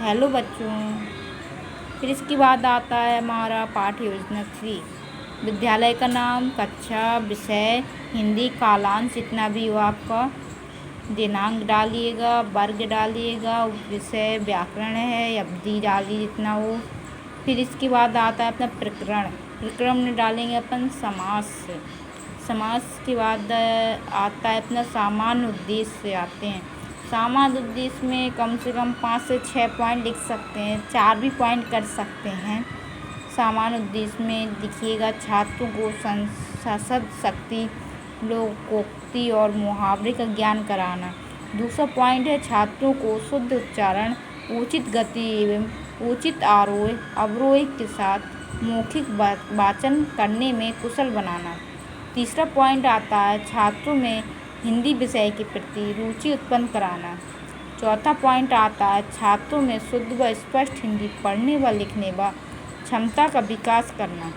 Hello बच्चों। फिर इसके बाद आता है हमारा पाठ्य योजना 3। विद्यालय का नाम, कक्षा, विषय हिंदी, कालांश जितना भी हो आपका, दिनांक डालिएगा, वर्ग डालिएगा, विषय व्याकरण है, अवधि डालिए जितना हो। फिर इसके बाद आता है अपना प्रकरण। प्रकरण में डालेंगे अपन समास। समास के बाद आता है अपना सामान्य उद्देश्य से आते हैं। सामान्य उद्देश्य में कम से कम 5 से 6 पॉइंट लिख सकते हैं, 4 भी पॉइंट कर सकते हैं। सामान्य उद्देश्य में लिखिएगा छात्रों को संसद शक्ति, लोकोक्ति और मुहावरे का ज्ञान कराना। दूसरा पॉइंट है छात्रों को शुद्ध उच्चारण, उचित गति एवं उचित आरोह अवरोह के साथ मौखिक वाचन करने में कुशल बनाना। तीसरा पॉइंट आता है छात्रों में हिंदी विषय के प्रति रुचि उत्पन्न कराना। चौथा पॉइंट आता है छात्रों में शुद्ध व स्पष्ट हिंदी पढ़ने व लिखने व क्षमता का विकास करना।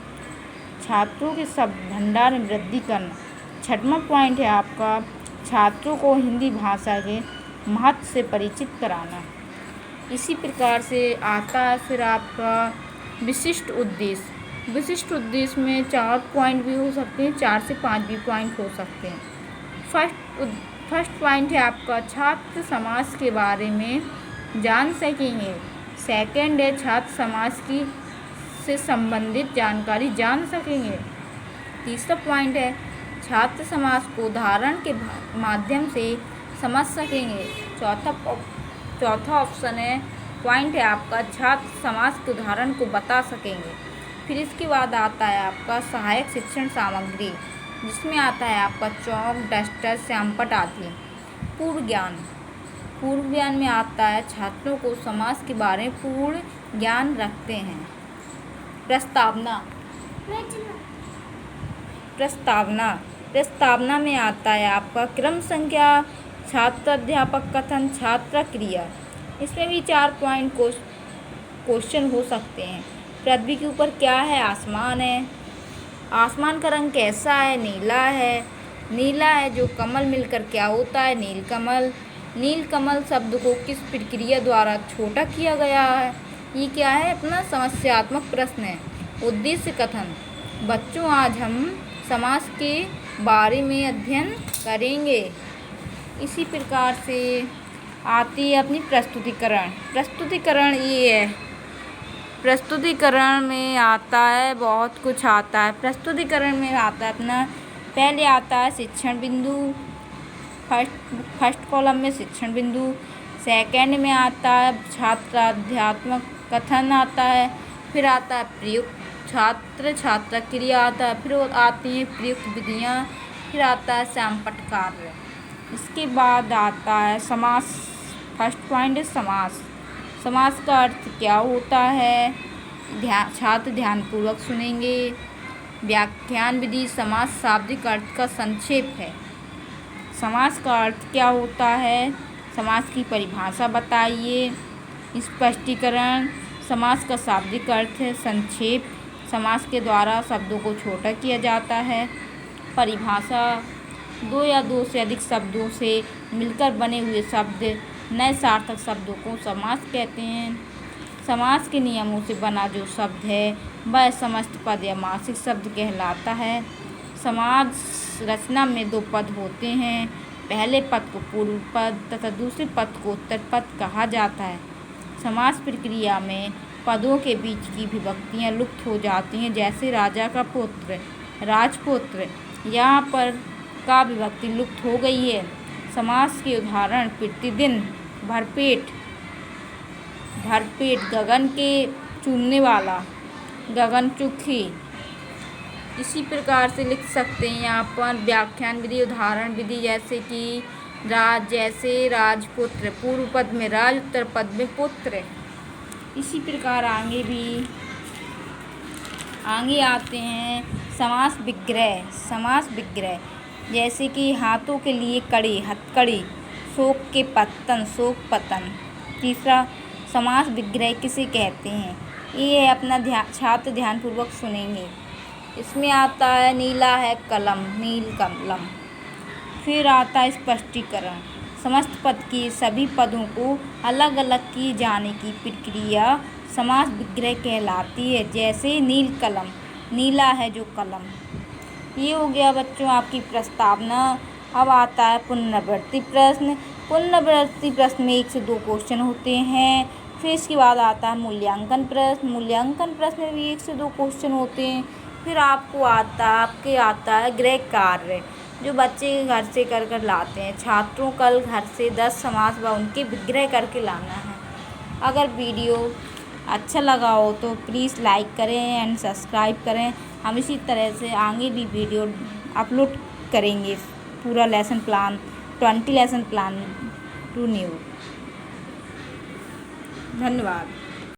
छात्रों के शब्द भंडार में वृद्धि करना। छठवां पॉइंट है आपका छात्रों को हिंदी भाषा के महत्व से परिचित कराना। इसी प्रकार से आता है फिर आपका विशिष्ट उद्देश्य। विशिष्ट उद्देश्य में 4 पॉइंट भी हो सकते हैं, 4 से 5 भी पॉइंट हो सकते हैं। फर्स्ट पॉइंट है आपका छात्र समाज के बारे में जान सकेंगे। सेकंड है छात्र समाज की से संबंधित जानकारी जान सकेंगे। तीसरा पॉइंट है छात्र समाज को उदाहरण के माध्यम से समझ सकेंगे। चौथा ऑप्शन है पॉइंट है आपका छात्र समाज के उदाहरण को बता सकेंगे। फिर इसके बाद आता है आपका सहायक शिक्षण सामग्री, जिसमें आता है आपका चौक, डस्टर, श्यामपट्ट आदि। पूर्व ज्ञान में आता है छात्रों को समाज के बारे में पूर्ण ज्ञान रखते हैं। प्रस्तावना में आता है आपका क्रम संख्या, छात्र अध्यापक कथन, छात्र क्रिया। इसमें भी 4 पॉइंट क्वेश्चन हो सकते हैं। पृथ्वी के ऊपर क्या है? आसमान है। आसमान का रंग कैसा है? नीला है। नीला है जो कमल मिलकर क्या होता है? नीलकमल। नीलकमल शब्द को किस प्रक्रिया द्वारा छोटा किया गया है? ये क्या है? अपना समस्यात्मक प्रश्न है। उद्देश्य कथन। बच्चों, आज हम समाज के बारे में अध्ययन करेंगे। इसी प्रकार से आती है अपनी प्रस्तुतिकरण। प्रस्तुतिकरण ये है, प्रस्तुतिकरण में आता है बहुत कुछ आता है। प्रस्तुतिकरण में आता है अपना पहले आता है शिक्षण बिंदु, फर्स्ट कॉलम में शिक्षण बिंदु। सेकंड में आता है छात्र अध्यात्मक कथन आता है। फिर आता है प्रयुक्त छात्र क्रिया आता है। फिर आती हैं प्रयुक्त विधियाँ। फिर आता है श्यामपट्ट कार्य। इसके बाद आता है समास। फर्स्ट पॉइंट है समास। समास का अर्थ क्या होता है? छात्र ध्यानपूर्वक सुनेंगे। व्याख्यान विधि समास शाब्दिक अर्थ का संक्षेप है। समास का अर्थ क्या होता है? समास की परिभाषा बताइए। स्पष्टीकरण। समास का शाब्दिक अर्थ है संक्षेप। समास के द्वारा शब्दों को छोटा किया जाता है। परिभाषा। 2 या 2 से अधिक शब्दों से मिलकर बने हुए शब्द, नए सार्थक शब्दों को समास कहते हैं। समास के नियमों से बना जो शब्द है वह समस्त पद या मासिक शब्द कहलाता है। समास रचना में 2 पद होते हैं। पहले पद को पूर्व पद तथा दूसरे पद को उत्तर पद कहा जाता है। समास प्रक्रिया में पदों के बीच की विभक्तियाँ लुप्त हो जाती हैं, जैसे राजा का पुत्र, राजपुत्र। यहाँ पर का विभक्ति लुप्त हो गई है। समास के उदाहरण प्रतिदिन, भरपेट, गगन के चूमने वाला, गगनचुक्की। इसी प्रकार से लिख सकते हैं यहाँ पर व्याख्यान विधि, उदाहरण विधि, जैसे कि जैसे राजपुत्र, पूर्व पद में राज, उत्तर पद में पुत्र। इसी प्रकार आगे आते हैं समास विग्रह। जैसे कि हाथों के लिए कड़ी, हथकड़ी, शोक के पत्तन, शोक पतन। तीसरा समास विग्रह किसे कहते हैं? ये है अपना छात्र ध्यानपूर्वक सुनेंगे। इसमें आता है नीला है कलम, नील कलम। फिर आता है स्पष्टीकरण। समस्त पद के सभी पदों को अलग अलग किए जाने की प्रक्रिया समास विग्रह कहलाती है। जैसे नील कलम, नीला है जो कलम। ये हो गया बच्चों आपकी प्रस्तावना। अब आता है पुनरावृत्ति प्रश्न। पुनरावृत्ति प्रश्न में 1 से 2 क्वेश्चन होते हैं। फिर इसके बाद आता है मूल्यांकन प्रश्न। मूल्यांकन प्रश्न में भी 1 से 2 क्वेश्चन होते हैं। फिर आपके आता है गृह कार्य, जो बच्चे घर से कर लाते हैं। छात्रों कल घर से 10 समास व उनके विग्रह करके लाना है। अगर वीडियो अच्छा लगा हो तो प्लीज़ लाइक करें एंड सब्सक्राइब करें। हम इसी तरह से आगे भी वीडियो अपलोड करेंगे। पूरा lesson plan 20 lesson plan to new. धन्यवाद।